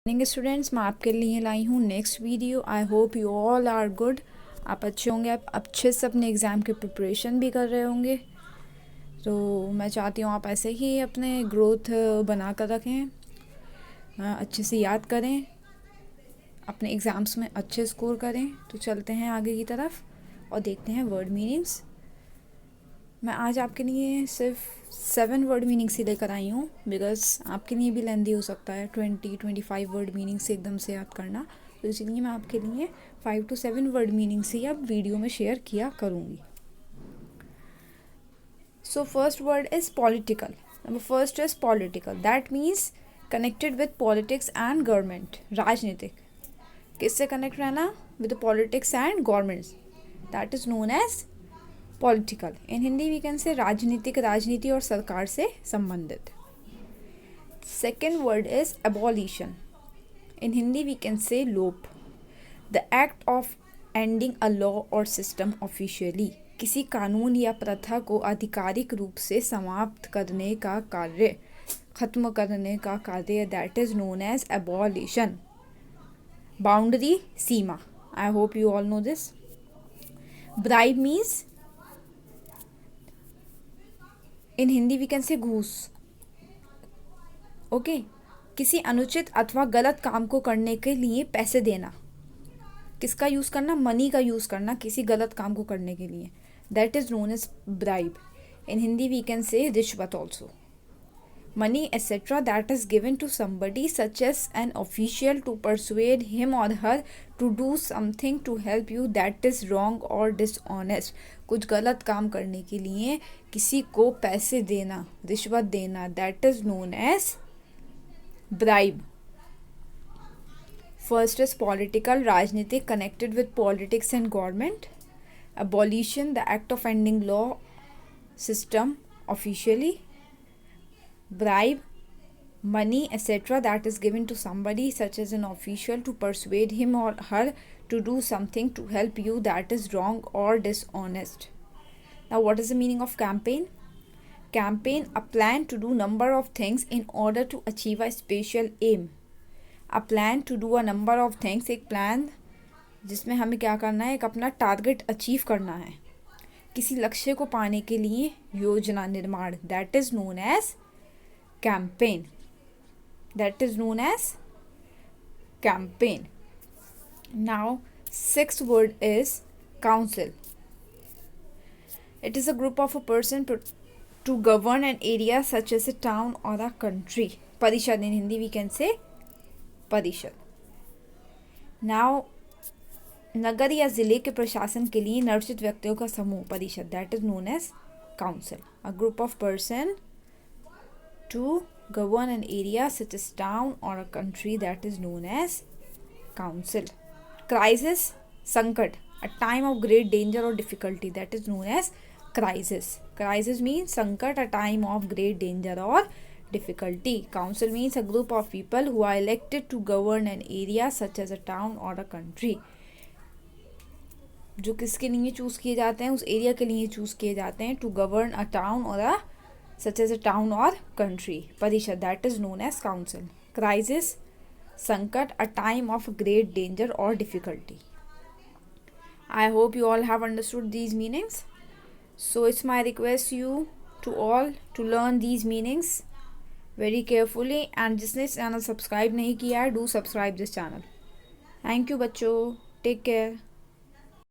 Morning students, मैं आपके लिए लाई हूँ next video. I hope you all are good. आप अच्छे होंगे, आप अच्छे से अपने एग्ज़ाम की प्रिपरेशन भी कर रहे होंगे। तो मैं चाहती हूँ आप ऐसे ही अपने ग्रोथ बना कर रखें, अच्छे से याद करें, अपने एग्ज़ाम्स में अच्छे स्कोर करें। तो चलते हैं आगे की तरफ और देखते हैं वर्ड मीनिंग्स। मैं आज आपके लिए सिर्फ 7 वर्ड मीनिंग्स ही लेकर आई हूँ, बिकॉज आपके लिए भी लेंदी हो सकता है 20-25 वर्ड मीनिंग्स एकदम से याद करना। तो इसलिए मैं आपके लिए 5 to 7 वर्ड मीनिंग्स ही अब वीडियो में शेयर किया करूँगी। So first word is political. Number first is political, that means connected with politics and government. राजनीतिक, किससे कनेक्ट रहना? With politics and governments, that is known as political. In Hindi we can say राजनीतिक, राजनीति और सरकार से संबंधित। Second word is abolition. In Hindi we can say लोप। The act of ending a law और सिस्टम ऑफिशियली, किसी कानून या प्रथा को आधिकारिक रूप से समाप्त करने का कार्य, खत्म करने का कार्य, that is known as abolition. Boundary, सीमा, I hope you all know this. Bribe means, in Hindi we can say ghoos. Okay, किसी अनुचित अथवा गलत काम को करने के लिए पैसे देना। किसका यूज़ करना? मनी का यूज़ करना किसी गलत काम को करने के लिए, that is known as bribe. In Hindi we can say रिश्वत also. Money etcetera that is given to somebody such as an official to persuade him or her to do something to help you that is wrong or dishonest। कुछ गलत काम करने के लिए किसी को पैसे देना, रिश्वत देना, that is known as bribe. First is political, राजनीतिक, connected with politics and government. Abolition, the act of ending law system officially. Bribe, money etc. that is given to somebody such as an official to persuade him or her to do something to help you that is wrong or dishonest. Now what is the meaning of campaign? Campaign, a plan to do number of things in order to achieve a special aim. A plan to do a number of things, एक plan जिसमें हमें क्या करना है, एक अपना target achieve करना है, किसी लक्ष्य को पाने के लिए योजना निर्माण, that is known as campaign, that is known as campaign. Now sixth word is council. It is a group of a person to govern an area such as a town और अ कंट्री। परिषद, इन Hindi we can से परिषद। Now नगर या जिले के प्रशासन के लिए निर्वाचित व्यक्तियों का समूह, परिषद, that is known as council. A group of person to govern an area such as town और a country, that is known as council. Crisis, संकट, a time of great danger और difficulty, that is known as crisis. Crisis means संकट, a time of great danger और difficulty. Council means a group of people who are elected to govern an area such as a town or a country. जो किसके लिए choose किए जाते हैं? उस area के लिए चूज़ किए जाते हैं, टू गवर्न अ टाउन और a such as a town और कंट्री। परिषद, that is known as council. Crisis, संकट, a time of great danger और difficulty. I hope you all have understood these meanings. So it's my request you to all to learn these meanings very carefully, and जिसने channel subscribe नहीं किया है, do subscribe this channel. Thank you बच्चों, take care.